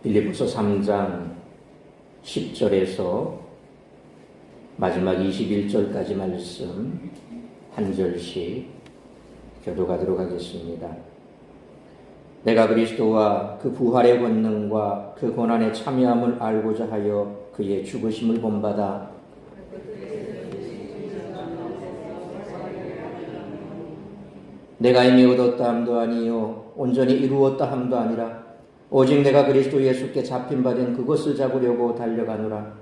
빌립보서 3장 10절에서 마지막 21절까지 말씀 한 절씩 교독하도록 하겠습니다. 내가 그리스도와 그 부활의 권능과 그 고난의 참여함을 알고자 하여 그의 죽으심을 본받아 내가 이미 얻었다 함도 아니요 온전히 이루었다 함도 아니라 오직 내가 그리스도 예수께 잡힌 바 된 그것을 잡으려고 달려가노라.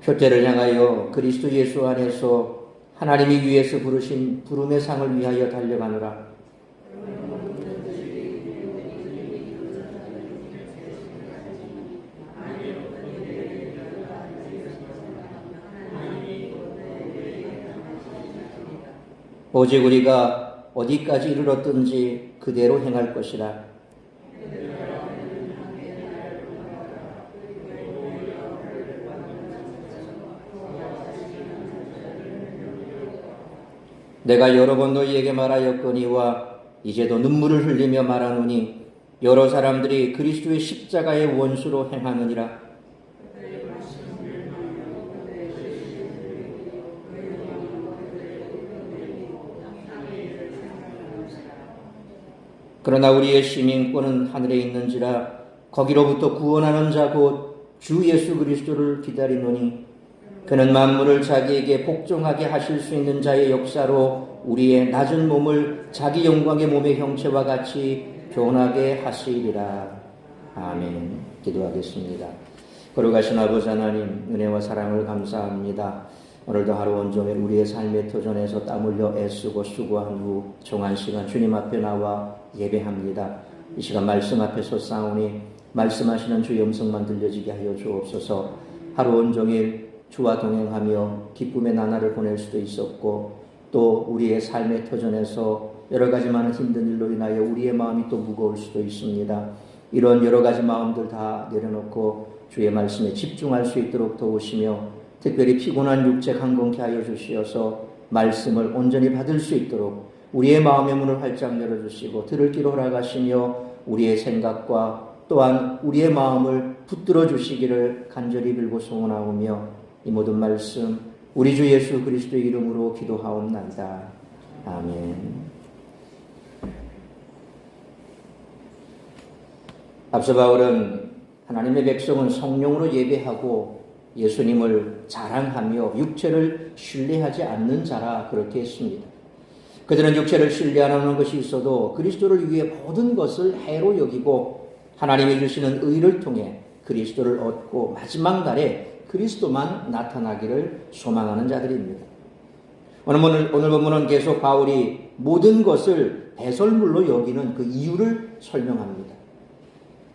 표대를 향하여 그리스도 예수 안에서 하나님이 위에서 부르신 부름의 상을 위하여 달려가노라. 오직 우리가 어디까지 이르렀든지 그대로 행할 것이라. 내가 여러 번 너희에게 말하였거니와 이제도 눈물을 흘리며 말하노니 여러 사람들이 그리스도의 십자가의 원수로 행하느니라. 그러나 우리의 시민권은 하늘에 있는지라 거기로부터 구원하는 자 곧 주 예수 그리스도를 기다리노니 그는 만물을 자기에게 복종하게 하실 수 있는 자의 역사로 우리의 낮은 몸을 자기 영광의 몸의 형체와 같이 변하게 하시리라. 아멘. 기도하겠습니다. 거룩하신 아버지 하나님, 은혜와 사랑을 감사합니다. 오늘도 하루 온종일 우리의 삶의 터전에서 땀 흘려 애쓰고 수고한 후 정한 시간 주님 앞에 나와 예배합니다. 이 시간 말씀 앞에 서싸우니 말씀하시는 주의 음성만 들려지게 하여 주옵소서. 하루 온종일 주와 동행하며 기쁨의 나날을 보낼 수도 있었고 또 우리의 삶의 터전에서 여러 가지 많은 힘든 일로 인하여 우리의 마음이 또 무거울 수도 있습니다. 이런 여러 가지 마음들 다 내려놓고 주의 말씀에 집중할 수 있도록 도우시며 특별히 피곤한 육체 강건케 하여 주시어서 말씀을 온전히 받을 수 있도록 우리의 마음의 문을 활짝 열어주시고 들을 귀로 허락하시며 우리의 생각과 또한 우리의 마음을 붙들어 주시기를 간절히 빌고 소원하오며 이 모든 말씀 우리 주 예수 그리스도의 이름으로 기도하옵나이다. 아멘. 앞서 바울은 하나님의 백성은 성령으로 예배하고 예수님을 자랑하며 육체를 신뢰하지 않는 자라 그렇게 했습니다. 그들은 육체를 신뢰하는 것이 있어도 그리스도를 위해 모든 것을 해로 여기고 하나님이 주시는 의를 통해 그리스도를 얻고 마지막 날에 그리스도만 나타나기를 소망하는 자들입니다. 오늘 본문은 계속 바울이 모든 것을 배설물로 여기는 그 이유를 설명합니다.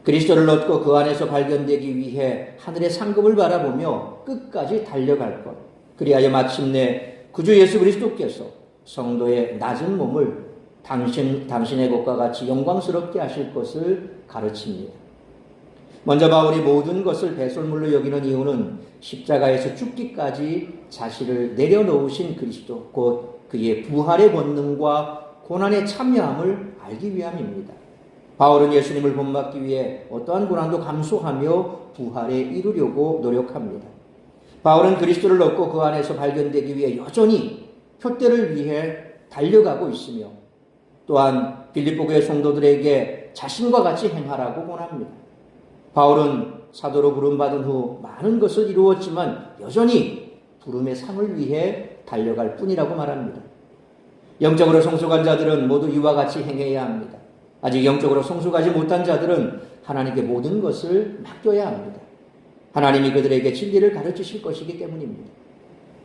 그리스도를 얻고 그 안에서 발견되기 위해 하늘의 상급을 바라보며 끝까지 달려갈 것. 그리하여 마침내 구주 예수 그리스도께서 성도의 낮은 몸을 당신의 것과 같이 영광스럽게 하실 것을 가르칩니다. 먼저 바울이 모든 것을 배설물로 여기는 이유는 십자가에서 죽기까지 자신을 내려놓으신 그리스도 곧 그의 부활의 권능과 고난의 참여함을 알기 위함입니다. 바울은 예수님을 본받기 위해 어떠한 고난도 감수하며 부활에 이르려고 노력합니다. 바울은 그리스도를 얻고 그 안에서 발견되기 위해 여전히 표대를 위해 달려가고 있으며 또한 빌립보 교회 성도들에게 자신과 같이 행하라고 권합니다. 바울은 사도로 부름받은 후 많은 것을 이루었지만 여전히 부름의 상을 위해 달려갈 뿐이라고 말합니다. 영적으로 성숙한 자들은 모두 이와 같이 행해야 합니다. 아직 영적으로 성숙하지 못한 자들은 하나님께 모든 것을 맡겨야 합니다. 하나님이 그들에게 진리를 가르치실 것이기 때문입니다.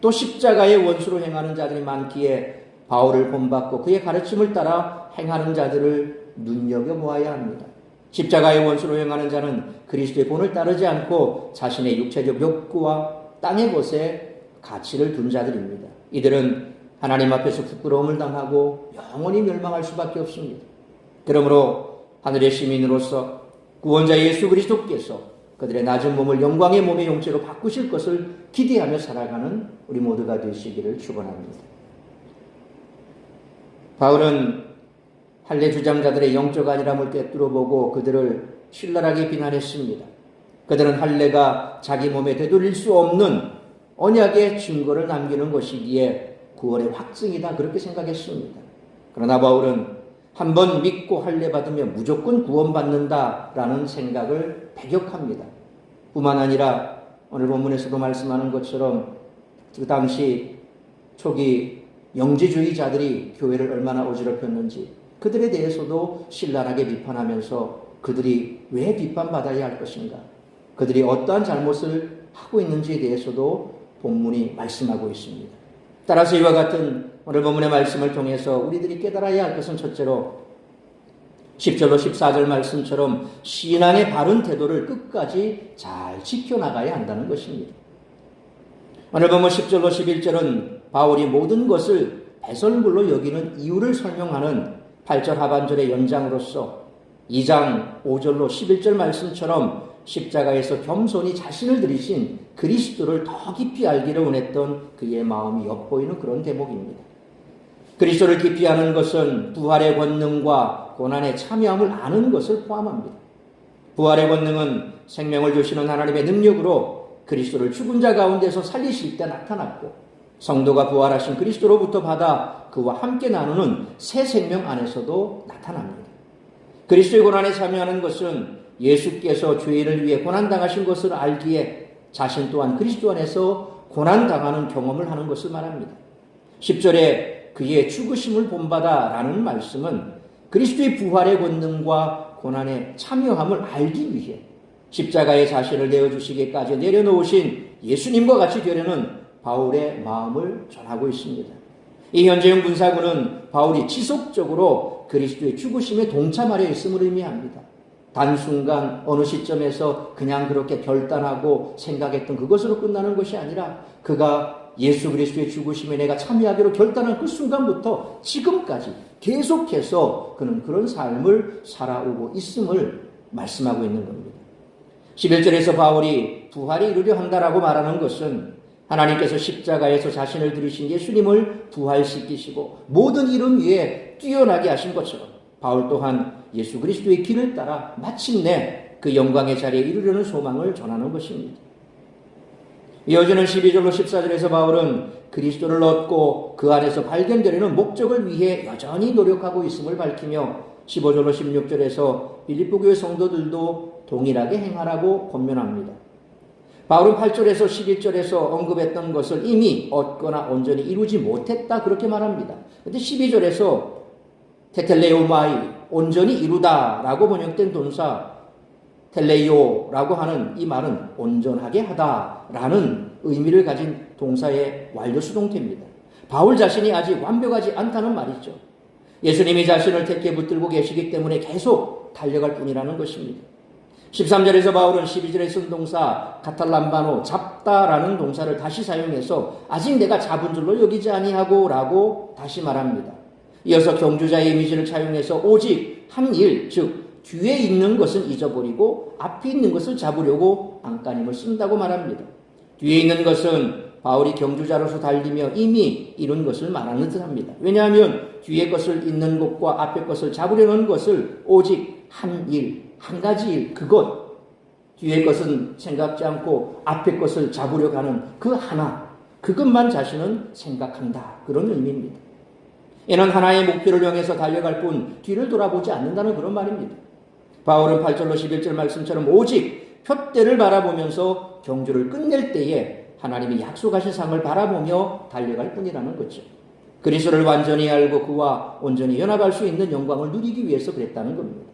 또 십자가의 원수로 행하는 자들이 많기에 바울을 본받고 그의 가르침을 따라 행하는 자들을 눈여겨보아야 합니다. 십자가의 원수로 행하는 자는 그리스도의 본을 따르지 않고 자신의 육체적 욕구와 땅의 것에 가치를 둔 자들입니다. 이들은 하나님 앞에서 부끄러움을 당하고 영원히 멸망할 수밖에 없습니다. 그러므로 하늘의 시민으로서 구원자 예수 그리스도께서 그들의 낮은 몸을 영광의 몸의 용체로 바꾸실 것을 기대하며 살아가는 우리 모두가 되시기를 축원합니다. 바울은 할례 주장자들의 영적 안일함을 꿰뚫어 보고 그들을 신랄하게 비난했습니다. 그들은 할례가 자기 몸에 되돌릴 수 없는 언약의 증거를 남기는 것이기에 구원의 확증이다 그렇게 생각했습니다. 그러나 바울은 한번 믿고 할례 받으면 무조건 구원받는다라는 생각을 배격합니다. 뿐만 아니라 오늘 본문에서도 말씀하는 것처럼 그 당시 초기 영지주의자들이 교회를 얼마나 어지럽혔는지 그들에 대해서도 신랄하게 비판하면서 그들이 왜 비판받아야 할 것인가, 그들이 어떠한 잘못을 하고 있는지에 대해서도 본문이 말씀하고 있습니다. 따라서 이와 같은 오늘 본문의 말씀을 통해서 우리들이 깨달아야 할 것은 첫째로 10절로 14절 말씀처럼 신앙의 바른 태도를 끝까지 잘 지켜나가야 한다는 것입니다. 오늘 본문 10절로 11절은 바울이 모든 것을 배설물로 여기는 이유를 설명하는 8절 하반절의 연장으로서 2장 5절로 11절 말씀처럼 십자가에서 겸손히 자신을 들이신 그리스도를 더 깊이 알기를 원했던 그의 마음이 엿보이는 그런 대목입니다. 그리스도를 깊이 아는 것은 부활의 권능과 고난에 참여함을 아는 것을 포함합니다. 부활의 권능은 생명을 주시는 하나님의 능력으로 그리스도를 죽은 자 가운데서 살리실 때 나타났고, 성도가 부활하신 그리스도로부터 받아 그와 함께 나누는 새 생명 안에서도 나타납니다. 그리스도의 고난에 참여하는 것은 예수께서 죄인을 위해 고난당하신 것을 알기에 자신 또한 그리스도 안에서 고난당하는 경험을 하는 것을 말합니다. 10절에 그의 죽으심을 본받아라는 말씀은 그리스도의 부활의 권능과 고난에 참여함을 알기 위해 십자가에 자신을 내어주시기까지 내려놓으신 예수님과 같이 되려는 바울의 마음을 전하고 있습니다. 이 현재형 분사구는 바울이 지속적으로 그리스도의 죽으심에 동참하려 있음을 의미합니다. 단순간 어느 시점에서 그냥 그렇게 결단하고 생각했던 그것으로 끝나는 것이 아니라 그가 예수 그리스도의 죽으심에 내가 참여하기로 결단한 그 순간부터 지금까지 계속해서 그는 그런 삶을 살아오고 있음을 말씀하고 있는 겁니다. 11절에서 바울이 부활이 이루려 한다라고 말하는 것은 하나님께서 십자가에서 자신을 들이신 예수님을 부활시키시고 모든 이름 위에 뛰어나게 하신 것처럼 바울 또한 예수 그리스도의 길을 따라 마침내 그 영광의 자리에 이르려는 소망을 전하는 것입니다. 이어지는 12절로 14절에서 바울은 그리스도를 얻고 그 안에서 발견되려는 목적을 위해 여전히 노력하고 있음을 밝히며 15절로 16절에서 빌립보 교회 성도들도 동일하게 행하라고 권면합니다. 바울은 8절에서 11절에서 언급했던 것을 이미 얻거나 온전히 이루지 못했다 그렇게 말합니다. 그런데 12절에서 테텔레오마이 온전히 이루다라고 번역된 동사 텔레이오라고 하는 이 말은 온전하게 하다라는 의미를 가진 동사의 완료 수동태입니다. 바울 자신이 아직 완벽하지 않다는 말이죠. 예수님이 자신을 택해 붙들고 계시기 때문에 계속 달려갈 뿐이라는 것입니다. 13절에서 바울은 12절에 쓴 동사 카탈람바노 잡다라는 동사를 다시 사용해서 아직 내가 잡은 줄로 여기지 아니하고 라고 다시 말합니다. 이어서 경주자의 이미지를 차용해서 오직 한 일, 즉 뒤에 있는 것은 잊어버리고 앞에 있는 것을 잡으려고 안간힘을 쓴다고 말합니다. 뒤에 있는 것은 바울이 경주자로서 달리며 이미 이룬 것을 말하는 듯합니다. 왜냐하면 뒤에 것을 있는 것과 앞에 것을 잡으려는 것을 오직 한 일, 한 가지 일, 그것, 뒤에 것은 생각지 않고 앞에 것을 잡으려고 하는 그 하나, 그것만 자신은 생각한다. 그런 의미입니다. 이는 하나의 목표를 향해서 달려갈 뿐 뒤를 돌아보지 않는다는 그런 말입니다. 바울은 8절로 11절 말씀처럼 오직 표대를 바라보면서 경주를 끝낼 때에 하나님이 약속하신 상을 바라보며 달려갈 뿐이라는 거죠. 그리스도를 완전히 알고 그와 온전히 연합할 수 있는 영광을 누리기 위해서 그랬다는 겁니다.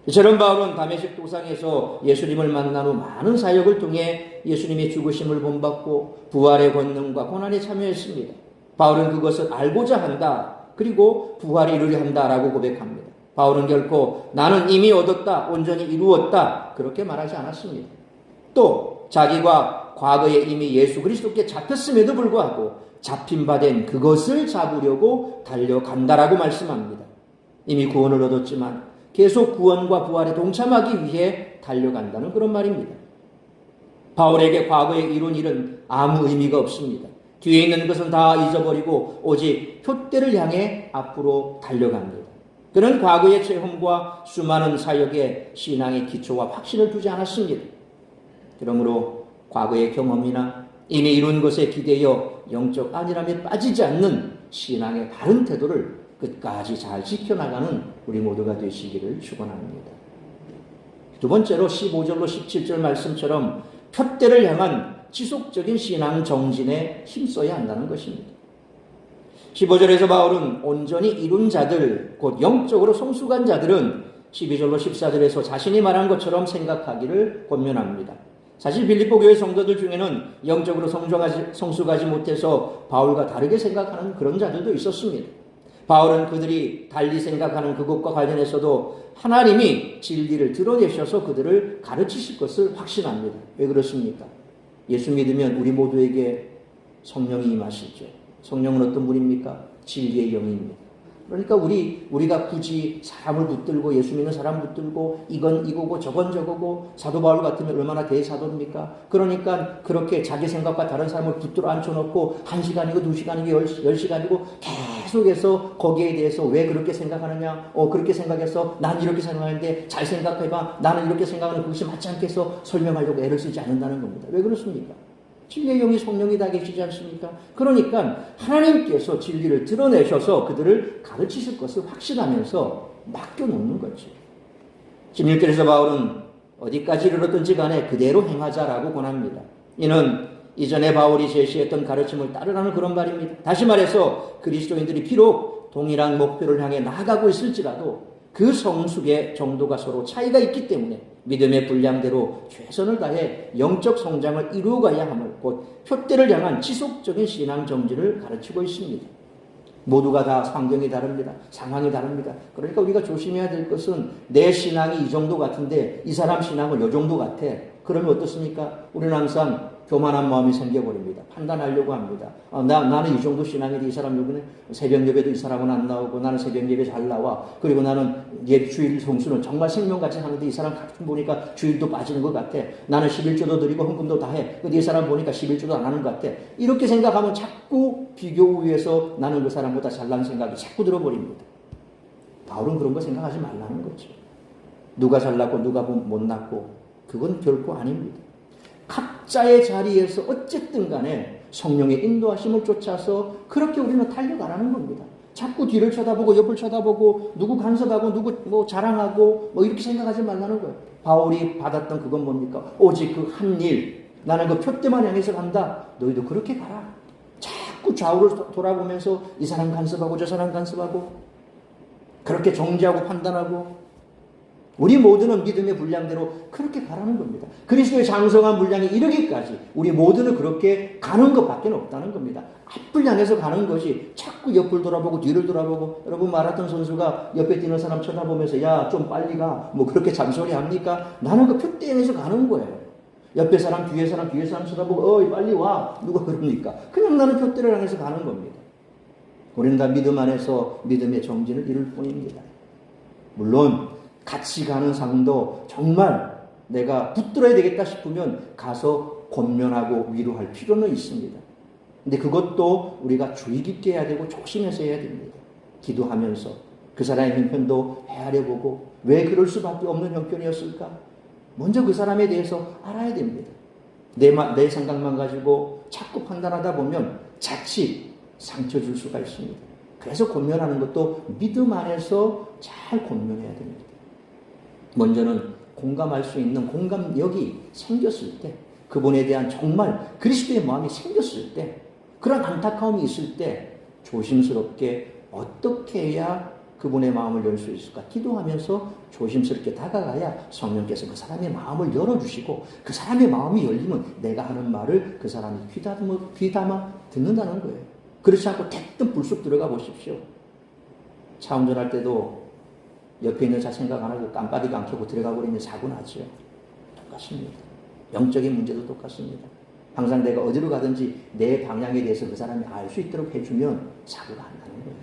이처럼 바울은 다메섹 도상에서 예수님을 만난 후 많은 사역을 통해 예수님의 죽으심을 본받고 부활의 권능과 고난에 참여했습니다. 바울은 그것을 알고자 한다. 그리고 부활이 이루려 한다라고 고백합니다. 바울은 결코 나는 이미 얻었다, 온전히 이루었다 그렇게 말하지 않았습니다. 또 자기가 과거에 이미 예수 그리스도께 잡혔음에도 불구하고 잡힌 바 된 그것을 잡으려고 달려간다라고 말씀합니다. 이미 구원을 얻었지만 계속 구원과 부활에 동참하기 위해 달려간다는 그런 말입니다. 바울에게 과거에 이룬 일은 아무 의미가 없습니다. 뒤에 있는 것은 다 잊어버리고 오직 표대를 향해 앞으로 달려갑니다. 그는 과거의 체험과 수많은 사역에 신앙의 기초와 확신을 두지 않았습니다. 그러므로 과거의 경험이나 이미 이룬 것에 기대어 영적 안일함에 빠지지 않는 신앙의 바른 태도를 끝까지 잘 지켜나가는 우리 모두가 되시기를 축원합니다. 두 번째로 15절로 17절 말씀처럼 표대를 향한 지속적인 신앙 정진에 힘써야 한다는 것입니다. 15절에서 바울은 온전히 이룬 자들, 곧 영적으로 성숙한 자들은 12절로 14절에서 자신이 말한 것처럼 생각하기를 권면합니다. 사실 빌립보 교회 성도들 중에는 영적으로 성숙하지 못해서 바울과 다르게 생각하는 그런 자들도 있었습니다. 바울은 그들이 달리 생각하는 그것과 관련해서도 하나님이 진리를 드러내셔서 그들을 가르치실 것을 확신합니다. 왜 그렇습니까? 예수 믿으면 우리 모두에게 성령이 임하시죠. 성령은 어떤 분입니까? 진리의 영입니다. 그러니까 우리가 굳이 사람을 붙들고 예수 믿는 사람 붙들고 이건 이거고 저건 저거고 사도 바울 같으면 얼마나 대사도입니까? 그러니까 그렇게 자기 생각과 다른 사람을 붙들어 앉혀놓고 1시간이고 2시간이고 10시간이고 계속해서 거기에 대해서 왜 그렇게 생각하느냐? 그렇게 생각해서 난 이렇게 생각하는데 잘 생각해봐. 나는 이렇게 생각하는 그것이 맞지 않겠어? 설명하려고 애를 쓰지 않는다는 겁니다. 왜 그렇습니까? 진리의 영이 성령이 다 계시지 않습니까? 그러니까 하나님께서 진리를 드러내셔서 그들을 가르치실 것을 확신하면서 맡겨놓는 거죠. 16절에서 바울은 어디까지 이르렀든지 간에 그대로 행하자라고 권합니다. 이는 이전에 바울이 제시했던 가르침을 따르라는 그런 말입니다. 다시 말해서 그리스도인들이 비록 동일한 목표를 향해 나아가고 있을지라도 그 성숙의 정도가 서로 차이가 있기 때문에 믿음의 분량대로 최선을 다해 영적 성장을 이루어가야 함을, 곧 표대를 향한 지속적인 신앙 정진을 가르치고 있습니다. 모두가 다 환경이 다릅니다. 상황이 다릅니다. 그러니까 우리가 조심해야 될 것은 내 신앙이 이 정도 같은데 이 사람 신앙은 이 정도 같아. 그러면 어떻습니까? 우리는 항상 교만한 마음이 생겨버립니다. 판단하려고 합니다. 나는 이 정도 신앙인데 이 사람 여기는 새벽 예배도 이 사람은 안 나오고 나는 새벽 예배 잘 나와. 그리고 나는 주일 성수는 정말 생명같이 하는데 이 사람 가끔 보니까 주일도 빠지는 것 같아. 나는 11조도 드리고 헌금도 다 해. 근데 이 사람 보니까 11조도 안 하는 것 같아. 이렇게 생각하면 자꾸 비교 위에서 나는 그 사람보다 잘난 생각이 자꾸 들어버립니다. 바울은 그런 거 생각하지 말라는 거죠. 누가 잘났고 누가 못났고 그건 결코 아닙니다. 각자의 자리에서 어쨌든 간에 성령의 인도하심을 쫓아서 그렇게 우리는 달려가라는 겁니다. 자꾸 뒤를 쳐다보고 옆을 쳐다보고 누구 간섭하고 누구 자랑하고 이렇게 생각하지 말라는 거예요. 바울이 받았던 그건 뭡니까? 오직 그 한 일, 나는 그 표대만 향해서 간다. 너희도 그렇게 가라. 자꾸 좌우를 돌아보면서 이 사람 간섭하고 저 사람 간섭하고 그렇게 정죄하고 판단하고 우리 모두는 믿음의 분량대로 그렇게 가라는 겁니다. 그리스도의 장성한 분량이 이르기까지 우리 모두는 그렇게 가는 것밖에 없다는 겁니다. 앞을 향해서 가는 것이 자꾸 옆을 돌아보고 뒤를 돌아보고 여러분 마라톤 선수가 옆에 뛰는 사람 쳐다보면서 야 좀 빨리 가 그렇게 잔소리 합니까? 나는 그 표대 향해서 가는 거예요. 옆에 사람 뒤에 사람 쳐다보고 어이 빨리 와 누가 그럽니까? 그냥 나는 표대를 향해서 가는 겁니다. 우리는 다 믿음 안에서 믿음의 정진을 이룰 뿐입니다. 물론 같이 가는 사람도 정말 내가 붙들어야 되겠다 싶으면 가서 권면하고 위로할 필요는 있습니다. 근데 그것도 우리가 주의 깊게 해야 되고 조심해서 해야 됩니다. 기도하면서 그 사람의 형편도 헤아려보고 왜 그럴 수밖에 없는 형편이었을까? 먼저 그 사람에 대해서 알아야 됩니다. 내 생각만 가지고 자꾸 판단하다 보면 자칫 상처 줄 수가 있습니다. 그래서 권면하는 것도 믿음 안에서 잘 권면해야 됩니다. 먼저는 공감할 수 있는 공감력이 생겼을 때, 그분에 대한 정말 그리스도의 마음이 생겼을 때, 그런 안타까움이 있을 때 조심스럽게 어떻게 해야 그분의 마음을 열 수 있을까? 기도하면서 조심스럽게 다가가야 성령께서 그 사람의 마음을 열어주시고 그 사람의 마음이 열리면 내가 하는 말을 그 사람이 귀담아 듣는다는 거예요. 그렇지 않고 대뜸 불쑥 들어가 보십시오. 차 운전할 때도 옆에 있는 자 생각 안 하고 깜빡이도 안 켜고 들어가 버리면 사고 나죠. 똑같습니다. 영적인 문제도 똑같습니다. 항상 내가 어디로 가든지 내 방향에 대해서 그 사람이 알 수 있도록 해주면 사고가 안 나는 거예요.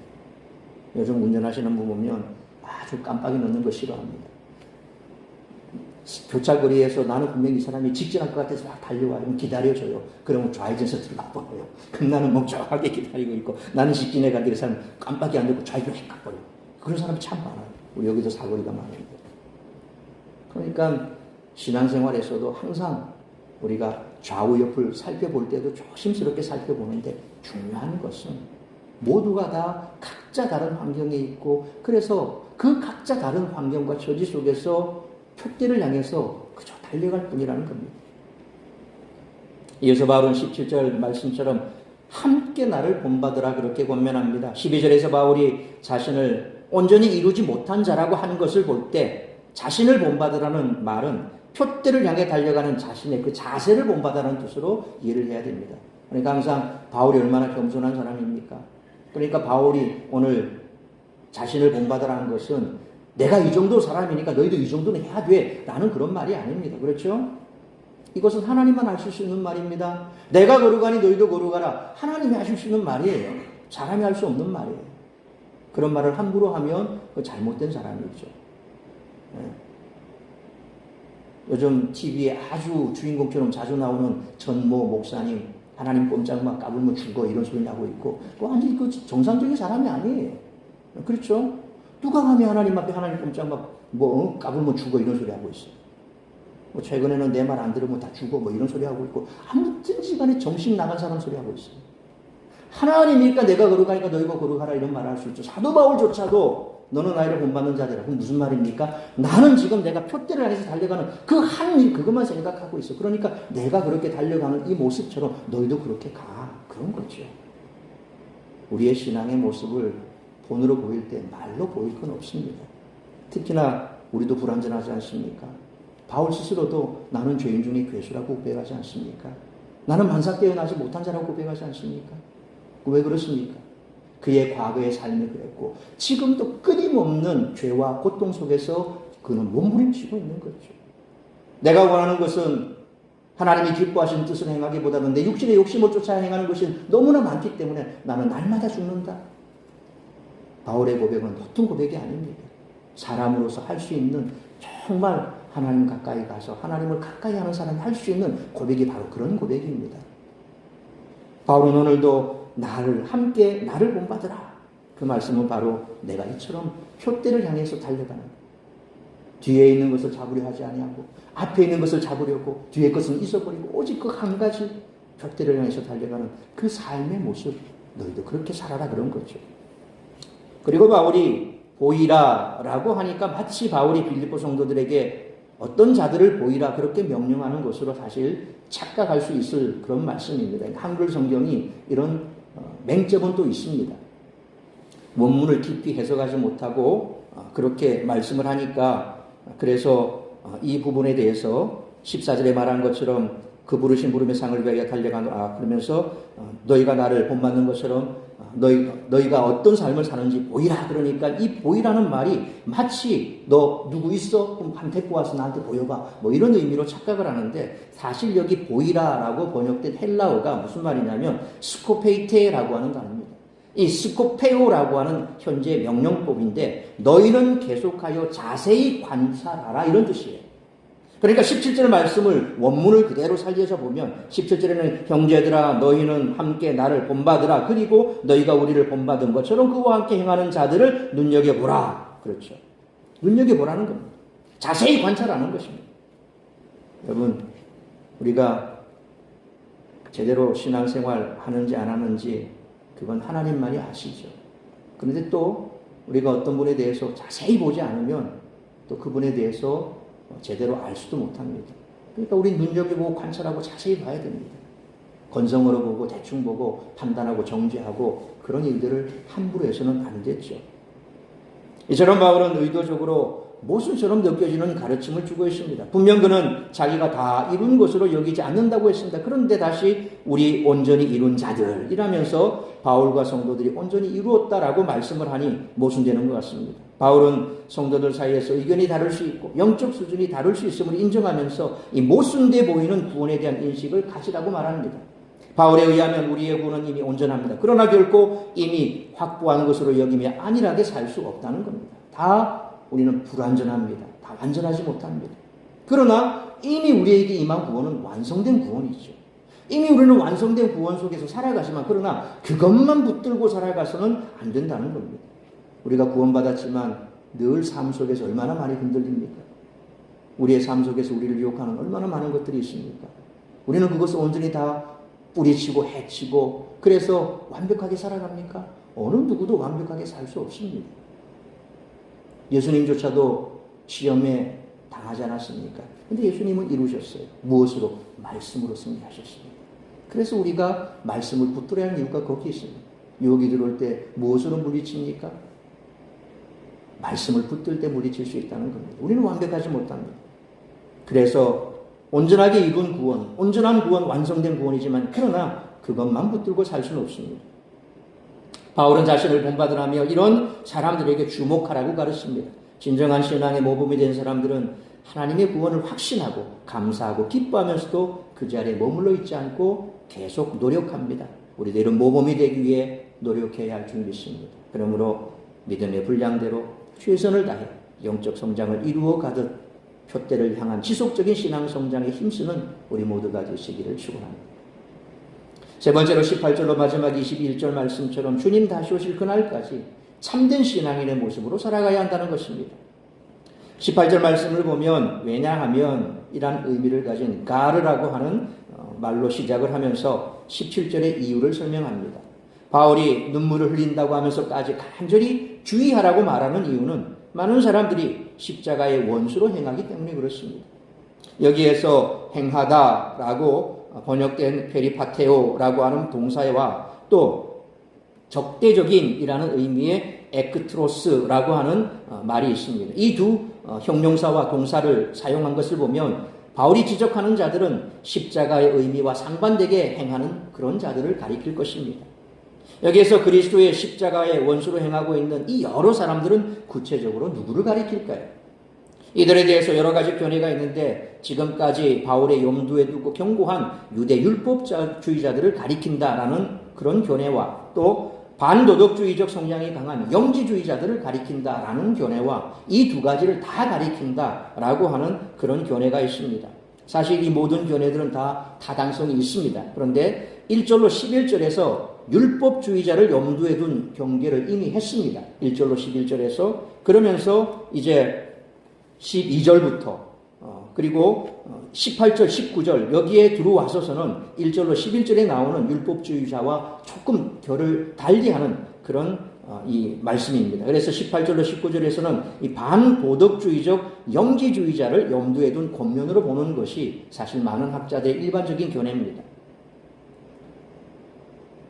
요즘 운전하시는 분 보면 아주 깜빡이 넣는 거 싫어합니다. 교차거리에서 나는 분명히 이 사람이 직진할 것 같아서 막 달려와요. 그럼 기다려줘요. 그러면 좌회전해서 들어가버려요. 그럼 나는 멍청하게 기다리고 있고 나는 직진해 가는데 그 사람 깜빡이 안 넣고 좌회전 해 가버려요. 그런 사람이 참 많아요. 우리 여기도 사거리가 많은데. 그러니까 신앙생활에서도 항상 우리가 좌우 옆을 살펴볼 때도 조심스럽게 살펴보는데 중요한 것은 모두가 다 각자 다른 환경에 있고 그래서 그 각자 다른 환경과 처지 속에서 표대를 향해서 그저 달려갈 뿐이라는 겁니다. 이어서 바울은 17절 말씀처럼 함께 나를 본받으라 그렇게 권면합니다. 12절에서 바울이 자신을 온전히 이루지 못한 자라고 하는 것을 볼 때 자신을 본받으라는 말은 표대를 향해 달려가는 자신의 그 자세를 본받으라는 뜻으로 이해를 해야 됩니다. 그러니까 항상 바울이 얼마나 겸손한 사람입니까? 그러니까 바울이 오늘 자신을 본받으라는 것은 내가 이 정도 사람이니까 너희도 이 정도는 해야 돼 라는 그런 말이 아닙니다. 그렇죠? 이것은 하나님만 하실 수 있는 말입니다. 내가 거룩하니 너희도 거룩하라. 하나님이 하실 수 있는 말이에요. 사람이 할 수 없는 말이에요. 그런 말을 함부로 하면 잘못된 사람이죠. 네. 요즘 TV에 아주 주인공처럼 자주 나오는 전모 목사님 하나님 꼼짝마 까불면 죽어 이런 소리 나고 있고 완전히 그 정상적인 사람이 아니에요. 그렇죠? 누가 감히 하나님 앞에 하나님 꼼짝마 까불면 죽어 이런 소리 하고 있어요. 최근에는 내 말 안 들으면 다 죽어 이런 소리 하고 있고 아무튼지 간에 정신 나간 사람 소리 하고 있어요. 하나님이니까 내가 거룩하니까 너희가 거룩하라 이런 말을 할 수 있죠. 사도 바울조차도 너는 나를 본받는 자들아. 그럼 무슨 말입니까? 나는 지금 내가 표대를 향해서 달려가는 그 한 일 그것만 생각하고 있어. 그러니까 내가 그렇게 달려가는 이 모습처럼 너희도 그렇게 가. 그런 거죠. 우리의 신앙의 모습을 본으로 보일 때 말로 보일 건 없습니다. 특히나 우리도 불완전하지 않습니까? 바울 스스로도 나는 죄인 중에 괴수라고 고백하지 않습니까? 나는 만사 깨어나지 못한 자라고 고백하지 않습니까? 왜 그렇습니까? 그의 과거의 삶이 그랬고 지금도 끊임없는 죄와 고통 속에서 그는 몸부림치고 있는 거죠. 내가 원하는 것은 하나님이 기뻐하시는 뜻을 행하기보다는 내 육신의 욕심을 쫓아 행하는 것이 너무나 많기 때문에 나는 날마다 죽는다. 바울의 고백은 보통 고백이 아닙니다. 사람으로서 할 수 있는 정말 하나님 가까이 가서 하나님을 가까이 하는 사람이 할 수 있는 고백이 바로 그런 고백입니다. 바울은 오늘도 함께 나를 본받으라. 그 말씀은 바로 내가 이처럼 표대를 향해서 달려가는 뒤에 있는 것을 잡으려 하지 아니하고 앞에 있는 것을 잡으려고 뒤에 것은 잊어버리고 오직 그 한 가지 표대를 향해서 달려가는 그 삶의 모습 너희도 그렇게 살아라 그런 거죠. 그리고 바울이 보이라 라고 하니까 마치 바울이 빌립보 성도들에게 어떤 자들을 보이라 그렇게 명령하는 것으로 사실 착각할 수 있을 그런 말씀입니다. 한글 성경이 이런 맹점은 또 있습니다. 원문을 깊이 해석하지 못하고 그렇게 말씀을 하니까 그래서 이 부분에 대해서 14절에 말한 것처럼 그 부르신 부름의 상을 위하여 달려가노라 그러면서 너희가 나를 본받는 것처럼 너희가 어떤 삶을 사는지 보이라. 그러니까 이 보이라는 말이 마치 너 누구 있어? 그럼 한 데리고 와서 나한테 보여봐. 이런 의미로 착각을 하는데 사실 여기 보이라라고 번역된 헬라어가 무슨 말이냐면 스코페이테라고 하는 단어입니다. 이 스코페오라고 하는 현재 명령법인데 너희는 계속하여 자세히 관찰하라 이런 뜻이에요. 그러니까 17절 말씀을 원문을 그대로 살려서 보면 17절에는 형제들아 너희는 함께 나를 본받으라 그리고 너희가 우리를 본받은 것처럼 그와 함께 행하는 자들을 눈여겨보라. 그렇죠. 눈여겨보라는 겁니다. 자세히 관찰하는 것입니다. 여러분 우리가 제대로 신앙생활 하는지 안 하는지 그건 하나님만이 아시죠. 그런데 또 우리가 어떤 분에 대해서 자세히 보지 않으면 또 그분에 대해서 제대로 알 수도 못합니다. 그러니까 우리 눈여겨보고 관찰하고 자세히 봐야 됩니다. 건성으로 보고 대충 보고 판단하고 정죄하고 그런 일들을 함부로 해서는 안 되죠. 이처럼 바울은 의도적으로 모순처럼 느껴지는 가르침을 주고 있습니다. 분명 그는 자기가 다 이룬 것으로 여기지 않는다고 했습니다. 그런데 다시 우리 온전히 이룬 자들이라면서 바울과 성도들이 온전히 이루었다라고 말씀을 하니 모순되는 것 같습니다. 바울은 성도들 사이에서 의견이 다를 수 있고 영적 수준이 다를 수 있음을 인정하면서 이 모순돼 보이는 구원에 대한 인식을 가지라고 말합니다. 바울에 의하면 우리의 구원은 이미 온전합니다. 그러나 결코 이미 확보한 것으로 여기며 안일하게 살 수 없다는 겁니다. 다 우리는 불완전합니다. 다 완전하지 못합니다. 그러나 이미 우리에게 임한 구원은 완성된 구원이죠. 이미 우리는 완성된 구원 속에서 살아가지만 그러나 그것만 붙들고 살아가서는 안 된다는 겁니다. 우리가 구원받았지만 늘 삶 속에서 얼마나 많이 흔들립니까? 우리의 삶 속에서 우리를 유혹하는 얼마나 많은 것들이 있습니까? 우리는 그것을 온전히 다 뿌리치고 해치고 그래서 완벽하게 살아갑니까? 어느 누구도 완벽하게 살 수 없습니다. 예수님조차도 시험에 당하지 않았습니까? 근데 예수님은 이루셨어요. 무엇으로? 말씀으로 승리하셨습니다. 그래서 우리가 말씀을 붙들어야 하는 이유가 거기 있습니다. 유혹이 들어올 때 무엇으로 물리칩니까? 말씀을 붙들 때 물리칠 수 있다는 겁니다. 우리는 완벽하지 못합니다. 그래서 온전하게 이룬 구원, 온전한 구원, 완성된 구원이지만 그러나 그것만 붙들고 살 수는 없습니다. 바울은 자신을 본받으라며 이런 사람들에게 주목하라고 가르칩니다. 진정한 신앙의 모범이 된 사람들은 하나님의 구원을 확신하고 감사하고 기뻐하면서도 그 자리에 머물러 있지 않고 계속 노력합니다. 우리도 이런 모범이 되기 위해 노력해야 할 줄 믿습니다. 그러므로 믿음의 분량대로 최선을 다해 영적 성장을 이루어 가듯 표대를 향한 지속적인 신앙 성장에 힘쓰는 우리 모두가 되시기를 축원합니다. 세 번째로 18절로 마지막 21절 말씀처럼 주님 다시 오실 그날까지 참된 신앙인의 모습으로 살아가야 한다는 것입니다. 18절 말씀을 보면 왜냐하면 이란 의미를 가진 가르라고 하는 말로 시작을 하면서 17절의 이유를 설명합니다. 바울이 눈물을 흘린다고 하면서까지 간절히 주의하라고 말하는 이유는 많은 사람들이 십자가의 원수로 행하기 때문에 그렇습니다. 여기에서 행하다라고 번역된 페리파테오라고 하는 동사와 또 적대적인이라는 의미의 에크트로스라고 하는 말이 있습니다. 이 두 형용사와 동사를 사용한 것을 보면 바울이 지적하는 자들은 십자가의 의미와 상반되게 행하는 그런 자들을 가리킬 것입니다. 여기에서 그리스도의 십자가의 원수로 행하고 있는 이 여러 사람들은 구체적으로 누구를 가리킬까요? 이들에 대해서 여러 가지 견해가 있는데 지금까지 바울의 염두에 두고 경고한 유대 율법주의자들을 가리킨다라는 그런 견해와 또 반도덕주의적 성향이 강한 영지주의자들을 가리킨다라는 견해와 이 두 가지를 다 가리킨다라고 하는 그런 견해가 있습니다. 사실 이 모든 견해들은 다 타당성이 있습니다. 그런데 1절로 11절에서 율법주의자를 염두에 둔 경계를 이미 했습니다. 1절로 11절에서 그러면서 이제 12절부터 그리고 18절, 19절 여기에 들어와서서는 1절로 11절에 나오는 율법주의자와 조금 결을 달리하는 그런 이 말씀입니다. 그래서 18절로 19절에서는 이 반도덕주의적 영지주의자를 염두에 둔 권면으로 보는 것이 사실 많은 학자들의 일반적인 견해입니다.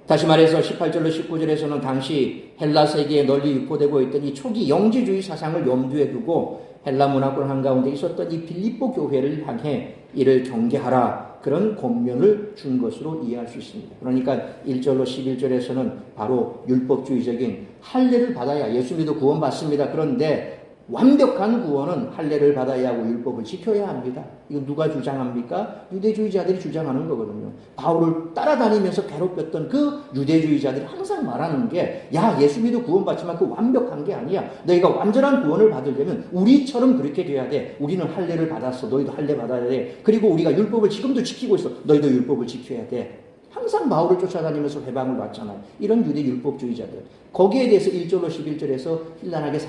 다시 말해서 18절로 19절에서는 당시 헬라 세계에 널리 유포되고 있던 이 초기 영지주의 사상을 염두에 두고 헬라 문화권 한가운데 있었던 이 빌립보 교회를 향해 이를 경계하라 그런 권면을 준 것으로 이해할 수 있습니다. 그러니까 1절로 11절에서는 바로 율법주의적인 할례를 받아야 예수 믿어 구원받습니다. 그런데 완벽한 구원은 할례를 받아야 하고 율법을 지켜야 합니다. 이거 누가 주장합니까? 유대주의자들이 주장하는 거거든요. 바울을 따라다니면서 괴롭혔던 그 유대주의자들이 항상 말하는 게 야 예수 믿어 구원받지만 그 완벽한 게 아니야. 너희가 완전한 구원을 받으려면 우리처럼 그렇게 돼야 돼. 우리는 할례를 받았어. 너희도 할례 받아야 돼. 그리고 우리가 율법을 지금도 지키고 있어. 너희도 율법을 지켜야 돼. 항상 바울을 쫓아다니면서 회방을 놨잖아요. 이런 유대 율법주의자들. 거기에 대해서 1절로 11절에서 힐난하게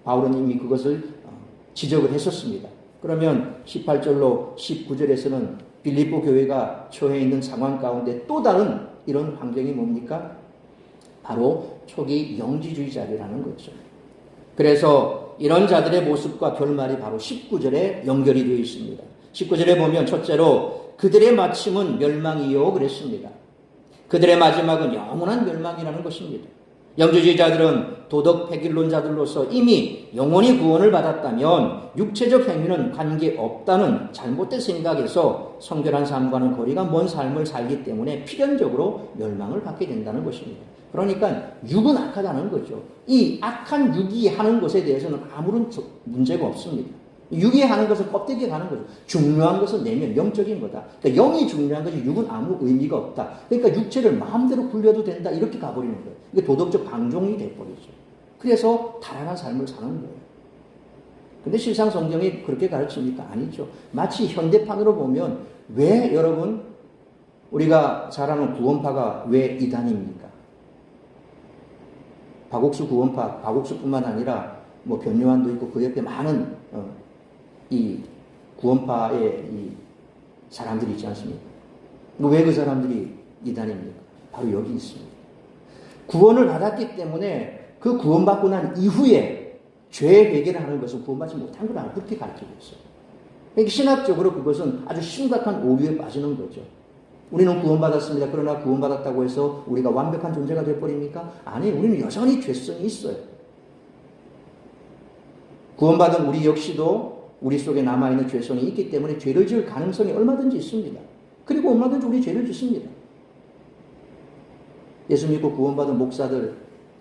바울은 이미 그것을 지적을 했었습니다. 그러면 18절로 19절에서는 빌립보 교회가 처해 있는 상황 가운데 또 다른 이런 환경이 뭡니까? 바로 초기 영지주의자들이라는 거죠. 그래서 이런 자들의 모습과 결말이 바로 19절에 연결이 되어 있습니다. 19절에 보면 첫째로 그들의 마침은 멸망이요 그랬습니다. 그들의 마지막은 영원한 멸망이라는 것입니다. 영지주의자들은 도덕 획일론자들로서 이미 영원히 구원을 받았다면 육체적 행위는 관계없다는 잘못된 생각에서 성결한 삶과는 거리가 먼 삶을 살기 때문에 필연적으로 멸망을 받게 된다는 것입니다. 그러니까 육은 악하다는 거죠. 이 악한 육이 하는 것에 대해서는 아무런 문제가 없습니다. 육이 하는 것은 껍데기에 가는 거죠. 중요한 것은 내면 영적인 거다. 그러니까 영이 중요한 것이 육은 아무 의미가 없다. 그러니까 육체를 마음대로 굴려도 된다. 이렇게 가버리는 거예요. 이게 도덕적 방종이 돼버리죠. 그래서 달아난 삶을 사는 거예요. 근데 실상 성경이 그렇게 가르칩니까? 아니죠. 마치 현대판으로 보면 왜 여러분 우리가 잘 아는 구원파가 왜 이단입니까? 박옥수 구원파, 박옥수뿐만 아니라 뭐 변요한도 있고 그 옆에 많은 이 구원파의 이 사람들이 있지 않습니까? 왜 그 사람들이 이단입니까? 바로 여기 있습니다. 구원을 받았기 때문에 그 구원받고 난 이후에 죄 회개를 하는 것은 구원받지 못한 거라고 그렇게 가르치고 있어요. 그러니까 신학적으로 그것은 아주 심각한 오류에 빠지는 거죠. 우리는 구원받았습니다. 그러나 구원받았다고 해서 우리가 완벽한 존재가 되어버립니까? 아니, 우리는 여전히 죄성이 있어요. 구원받은 우리 역시도 우리 속에 남아있는 죄성이 있기 때문에 죄를 지을 가능성이 얼마든지 있습니다. 그리고 얼마든지 우리 죄를 짓습니다. 예수 믿고 구원받은 목사들,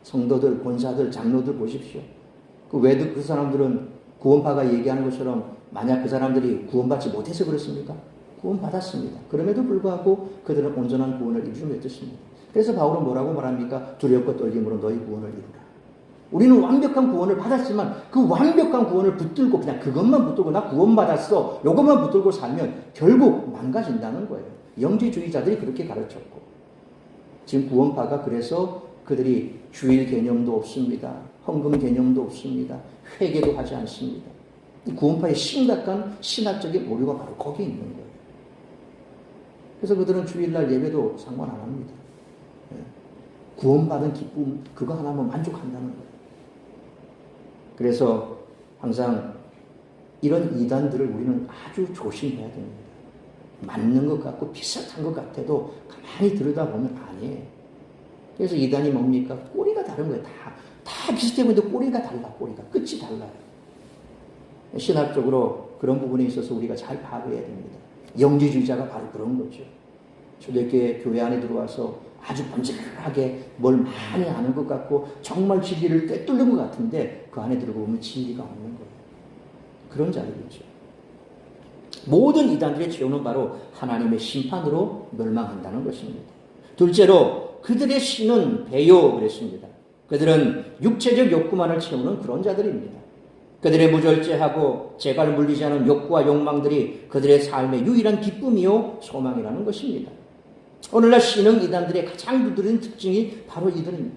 성도들, 권사들, 장로들 보십시오. 그 사람들은 구원파가 얘기하는 것처럼 만약 그 사람들이 구원받지 못해서 그렇습니까? 구원받았습니다. 그럼에도 불구하고 그들은 온전한 구원을 이루지 못했습니다. 그래서 바울은 뭐라고 말합니까? 두렵고 떨림으로 너희 구원을 이루라. 우리는 완벽한 구원을 받았지만 그 완벽한 구원을 붙들고 그냥 그것만 붙들고 나 구원받았어 요것만 붙들고 살면 결국 망가진다는 거예요. 영지주의자들이 그렇게 가르쳤고 지금 구원파가 그래서 그들이 주일 개념도 없습니다. 헌금 개념도 없습니다. 회개도 하지 않습니다. 구원파의 심각한 신학적인 오류가 바로 거기에 있는 거예요. 그래서 그들은 주일날 예배도 상관 안 합니다. 구원받은 기쁨 그거 하나만 만족한다는 거예요. 그래서 항상 이런 이단들을 우리는 아주 조심해야 됩니다. 맞는 것 같고 비슷한 것 같아도 가만히 들여다보면 아니에요. 그래서 이단이 뭡니까? 꼬리가 다른 거예요. 다 비슷해 보이는데 꼬리가 달라. 꼬리가 끝이 달라요. 신학적으로 그런 부분에 있어서 우리가 잘 파악해야 됩니다. 영지주의자가 바로 그런 거죠. 초대교회 교회 안에 들어와서 아주 번직하게 뭘 많이 아는 것 같고 정말 진리를 꿰뚫는 것 같은데 그 안에 들어보면 진리가 없는 거예요. 그런 자들이죠. 모든 이단들의 최후는 바로 하나님의 심판으로 멸망한다는 것입니다. 둘째로 그들의 신은 배요 그랬습니다. 그들은 육체적 욕구만을 채우는 그런 자들입니다. 그들의 무절제하고 재갈 물리지 않은 욕구와 욕망들이 그들의 삶의 유일한 기쁨이요 소망이라는 것입니다. 오늘날 신흥 이단들의 가장 두드러진 특징이 바로 이들입니다.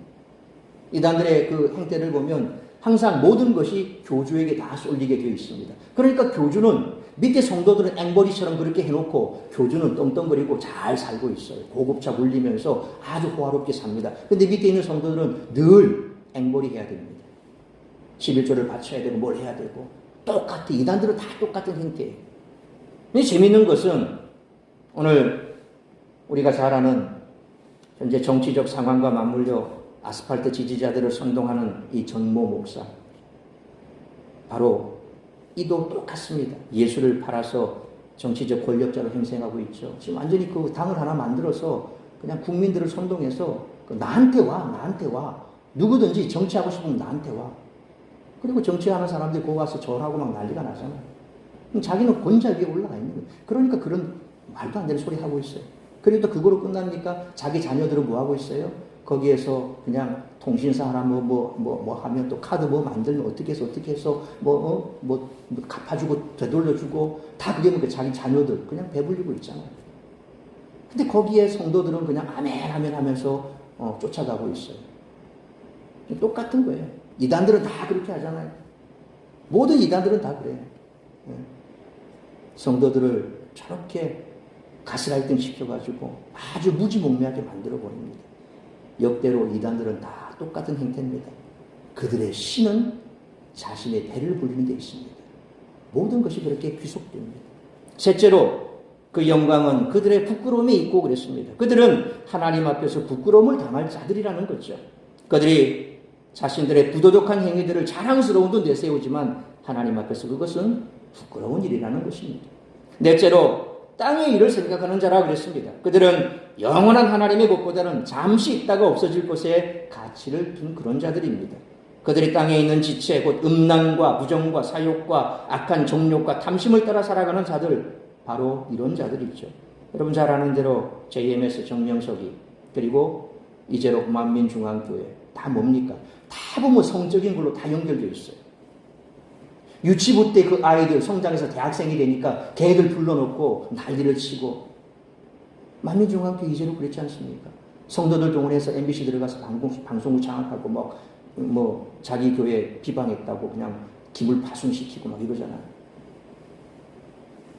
이단들의 그 행태를 보면 항상 모든 것이 교주에게 다 쏠리게 되어 있습니다. 그러니까 교주는 밑에 성도들은 앵벌이처럼 그렇게 해놓고 교주는 떵떵거리고 잘 살고 있어요. 고급차 굴리면서 아주 호화롭게 삽니다. 근데 밑에 있는 성도들은 늘 앵벌이 해야 됩니다. 11조를 바쳐야 되고 뭘 해야 되고 똑같아. 이단들은 다 똑같은 행태예요. 근데 재미있는 것은 오늘 우리가 잘 아는 현재 정치적 상황과 맞물려 아스팔트 지지자들을 선동하는 이 전모 목사 바로 이도 똑같습니다. 예수를 팔아서 정치적 권력자로 행세하고 있죠. 지금 완전히 그 당을 하나 만들어서 그냥 국민들을 선동해서 나한테 와. 누구든지 정치하고 싶으면 나한테 와. 그리고 정치하는 사람들이 거기 가서 절하고 막 난리가 나잖아요. 자기는 권자 위에 올라가 있는 거예요. 그러니까 그런 말도 안 되는 소리 하고 있어요. 그리고 또 그거로 끝납니까? 자기 자녀들은 뭐 하고 있어요? 거기에서 그냥 통신사 하나 뭐 하면 또 카드 뭐 만들면 어떻게 해서 뭐 갚아주고 되돌려주고 다 그게 뭐 자기 자녀들 그냥 배불리고 있잖아요. 근데 거기에 성도들은 그냥 아멘 하면서 쫓아가고 있어요. 똑같은 거예요. 이단들은 다 그렇게 하잖아요. 모든 이단들은 다 그래요. 성도들을 저렇게 가스라이팅 시켜가지고 아주 무지몽매하게 만들어버립니다. 역대로 이단들은 다 똑같은 행태입니다. 그들의 신은 자신의 배를 불리는 데 있습니다. 모든 것이 그렇게 귀속됩니다. 셋째로 그 영광은 그들의 부끄러움에 있고 그랬습니다. 그들은 하나님 앞에서 부끄러움을 당할 자들이라는 거죠. 그들이 자신들의 부도덕한 행위들을 자랑스러운 듯 내세우지만 하나님 앞에서 그것은 부끄러운 일이라는 것입니다. 넷째로 땅의 일을 생각하는 자라 그랬습니다. 그들은 영원한 하나님의 것보다는 잠시 있다가 없어질 것에 가치를 둔 그런 자들입니다. 그들이 땅에 있는 지체 곧 음란과 부정과 사욕과 악한 정욕과 탐심을 따라 살아가는 자들 바로 이런 자들이죠. 여러분 잘 아는 대로 JMS 정명석이 그리고 이제로 만민중앙교회 다 뭡니까? 다 보면 성적인 걸로 다 연결되어 있어요. 유치부 때 그 아이들 성장해서 대학생이 되니까 걔들 불러놓고 난리를 치고, 만민중앙교 이제로 그렇지 않습니까? 성도들 동원해서 MBC 들어가서 방송국 장악하고 뭐 자기 교회 비방했다고 그냥 기물 파손시키고 막 이러잖아요.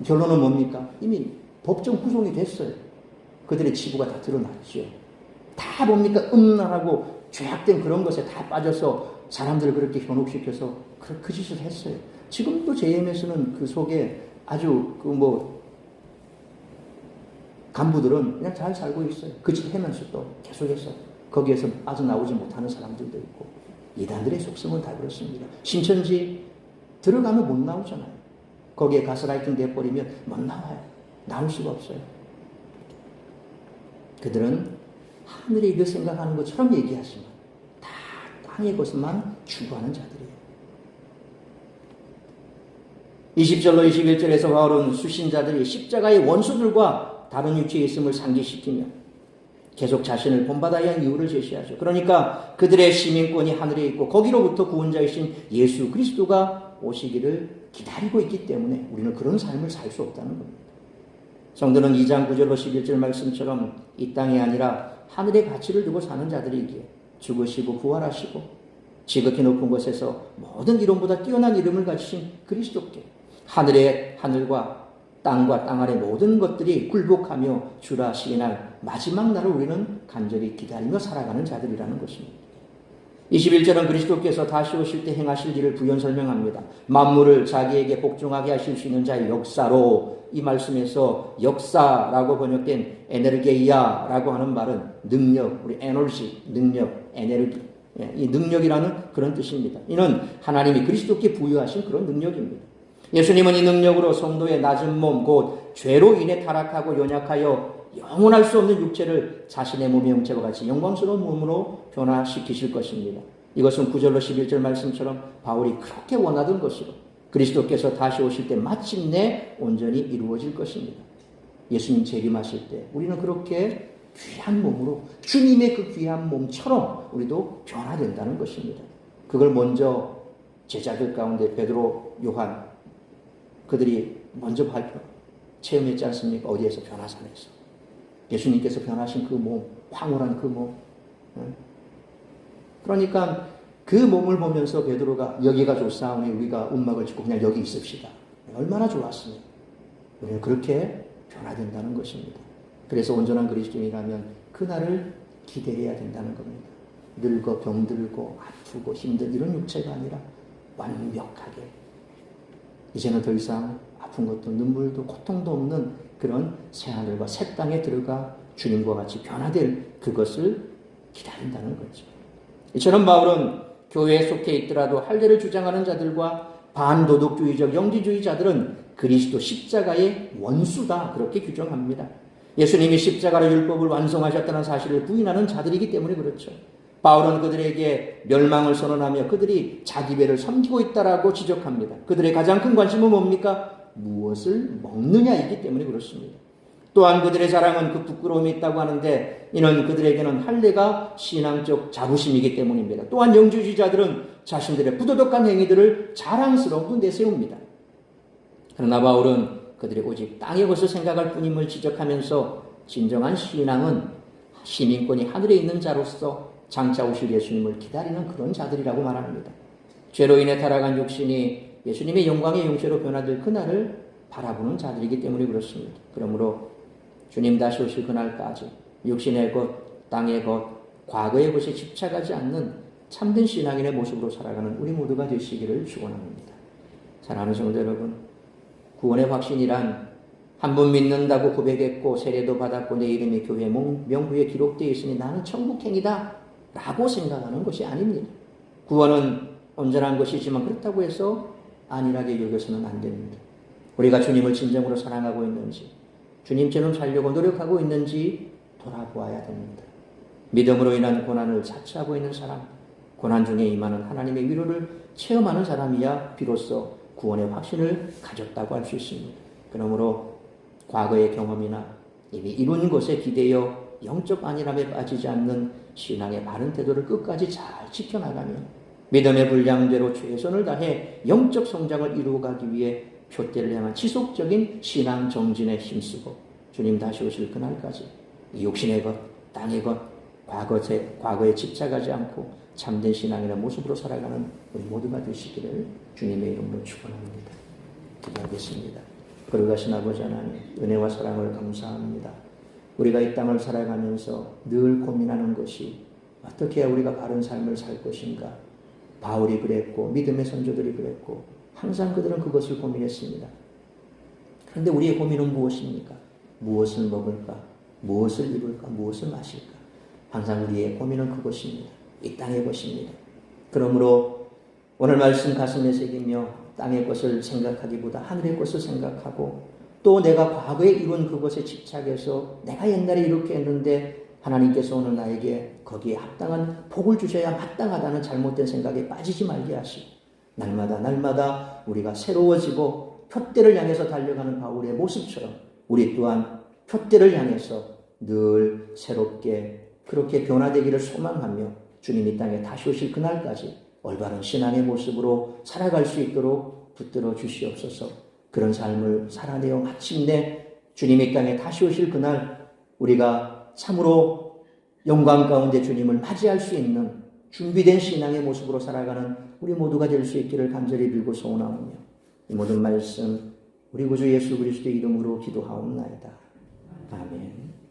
결론은 뭡니까? 이미 법정 구속이 됐어요. 그들의 치부가 다 드러났죠. 다 뭡니까? 음란하고 죄악된 그런 것에 다 빠져서 사람들을 그렇게 현혹시켜서 그 짓을 했어요. 지금도 JMS는 그 속에 아주 간부들은 그냥 잘 살고 있어요. 그 짓 하면서 또 계속해서 거기에서 빠져나오지 못하는 사람들도 있고, 이단들의 속성은 다 그렇습니다. 신천지 들어가면 못 나오잖아요. 거기에 가스라이팅 돼버리면 못 나와요. 나올 수가 없어요. 그들은 하늘의 일을 생각하는 것처럼 얘기하지만 다 땅의 것만 추구하는 자들이에요. 20절로 21절에서 바울은 수신자들이 십자가의 원수들과 다른 위치에 있음을 상기시키며 계속 자신을 본받아야 할 이유를 제시하죠. 그러니까 그들의 시민권이 하늘에 있고 거기로부터 구원자이신 예수 그리스도가 오시기를 기다리고 있기 때문에 우리는 그런 삶을 살 수 없다는 겁니다. 성도는 2장 9절로 11절 말씀처럼 이 땅이 아니라 하늘의 가치를 두고 사는 자들이기에 죽으시고 부활하시고 지극히 높은 곳에서 모든 이름보다 뛰어난 이름을 가지신 그리스도께 하늘과 땅과 땅 아래 모든 것들이 굴복하며 주라 시인할 마지막 날을 우리는 간절히 기다리며 살아가는 자들이라는 것입니다. 21절은 그리스도께서 다시 오실 때 행하실 일을 부연 설명합니다. 만물을 자기에게 복종하게 하실 수 있는 자의 역사로, 이 말씀에서 역사라고 번역된 에너게이아라고 하는 말은 능력, 우리 에너지, 능력, 에너지, 이 능력이라는 그런 뜻입니다. 이는 하나님이 그리스도께 부여하신 그런 능력입니다. 예수님은 이 능력으로 성도의 낮은 몸, 곧 죄로 인해 타락하고 연약하여 영원할 수 없는 육체를 자신의 몸의 형체와 같이 영광스러운 몸으로 변화시키실 것입니다. 이것은 9절로 11절 말씀처럼 바울이 그렇게 원하던 것으로 그리스도께서 다시 오실 때 마침내 온전히 이루어질 것입니다. 예수님 재림하실 때 우리는 그렇게 귀한 몸으로 주님의 그 귀한 몸처럼 우리도 변화된다는 것입니다. 그걸 먼저 제자들 가운데 베드로, 요한 그들이 먼저 체험했지 않습니까? 어디에서? 변화산에서. 예수님께서 변하신 그 몸, 황홀한 그 몸. 그러니까 그 몸을 보면서 베드로가 여기가 좋사오니 우리가 움막을 짚고 그냥 여기 있읍시다. 얼마나 좋았으면. 우리는 그렇게 변화된다는 것입니다. 그래서 온전한 그리스도인이라면 그날을 기대해야 된다는 겁니다. 늙어 병들고 아프고 힘든 이런 육체가 아니라 완벽하게 이제는 더 이상 아픈 것도 눈물도 고통도 없는 그런 새하늘과 새 땅에 들어가 주님과 같이 변화될 그것을 기다린다는 거죠. 이처럼 바울은 교회에 속해 있더라도 할례를 주장하는 자들과 반도덕주의적 영지주의자들은 그리스도 십자가의 원수다, 그렇게 규정합니다. 예수님이 십자가로 율법을 완성하셨다는 사실을 부인하는 자들이기 때문에 그렇죠. 바울은 그들에게 멸망을 선언하며 그들이 자기 배를 섬기고 있다라고 지적합니다. 그들의 가장 큰 관심은 뭡니까? 무엇을 먹느냐이기 때문에 그렇습니다. 또한 그들의 자랑은 그 부끄러움이 있다고 하는데 이는 그들에게는 할례가 신앙적 자부심이기 때문입니다. 또한 영주주의자들은 자신들의 부도덕한 행위들을 자랑스럽게 내세웁니다. 그러나 바울은 그들이 오직 땅의 것을 생각할 뿐임을 지적하면서 진정한 신앙은 시민권이 하늘에 있는 자로서 장차 오실 예수님을 기다리는 그런 자들이라고 말합니다. 죄로 인해 타락한 육신이 예수님의 영광의 용체로 변화될 그날을 바라보는 자들이기 때문에 그렇습니다. 그러므로 주님 다시 오실 그날까지 육신의 것, 땅의 것, 과거의 것에 집착하지 않는 참된 신앙인의 모습으로 살아가는 우리 모두가 되시기를 축원합니다. 사랑하는 성도 여러분, 구원의 확신이란 한 번 믿는다고 고백했고 세례도 받았고 내 이름이 교회 명부에 기록되어 있으니 나는 천국행이다 라고 생각하는 것이 아닙니다. 구원은 온전한 것이지만 그렇다고 해서 안일하게 여겨서는 안 됩니다. 우리가 주님을 진정으로 사랑하고 있는지, 주님처럼 살려고 노력하고 있는지 돌아보아야 됩니다. 믿음으로 인한 고난을 자처하고 있는 사람, 고난 중에 임하는 하나님의 위로를 체험하는 사람이야 비로소 구원의 확신을 가졌다고 할 수 있습니다. 그러므로 과거의 경험이나 이미 이룬 것에 기대어 영적 안일함에 빠지지 않는 신앙의 바른 태도를 끝까지 잘 지켜나가며 믿음의 분량대로 최선을 다해 영적 성장을 이루어가기 위해 표대를 향한 지속적인 신앙 정진에 힘쓰고 주님 다시 오실 그날까지 이 육신의 것, 땅의 것, 과거에 집착하지 않고 참된 신앙이라는 모습으로 살아가는 우리 모두가 되시기를 주님의 이름으로 축원합니다. 기도하겠습니다. 거룩하신 아버지 하나님, 은혜와 사랑을 감사합니다. 우리가 이 땅을 살아가면서 늘 고민하는 것이 어떻게 해야 우리가 바른 삶을 살 것인가. 바울이 그랬고 믿음의 선조들이 그랬고 항상 그들은 그것을 고민했습니다. 그런데 우리의 고민은 무엇입니까? 무엇을 먹을까? 무엇을 입을까? 무엇을 마실까? 항상 우리의 고민은 그것입니다. 이 땅의 것입니다. 그러므로 오늘 말씀 가슴에 새기며 땅의 것을 생각하기보다 하늘의 것을 생각하고 또 내가 과거에 이룬 그것에 집착해서 내가 옛날에 이렇게 했는데 하나님께서 오늘 나에게 거기에 합당한 복을 주셔야 마땅하다는 잘못된 생각에 빠지지 말게 하시고 날마다 우리가 새로워지고 표대를 향해서 달려가는 바울의 모습처럼 우리 또한 표대를 향해서 늘 새롭게 그렇게 변화되기를 소망하며 주님 이 땅에 다시 오실 그날까지 올바른 신앙의 모습으로 살아갈 수 있도록 붙들어 주시옵소서. 그런 삶을 살아내어 마침내 주님 이 땅에 다시 오실 그날 우리가 참으로 영광 가운데 주님을 맞이할 수 있는 준비된 신앙의 모습으로 살아가는 우리 모두가 될 수 있기를 간절히 빌고 소원하오며 이 모든 말씀 우리 구주 예수 그리스도의 이름으로 기도하옵나이다. 아멘.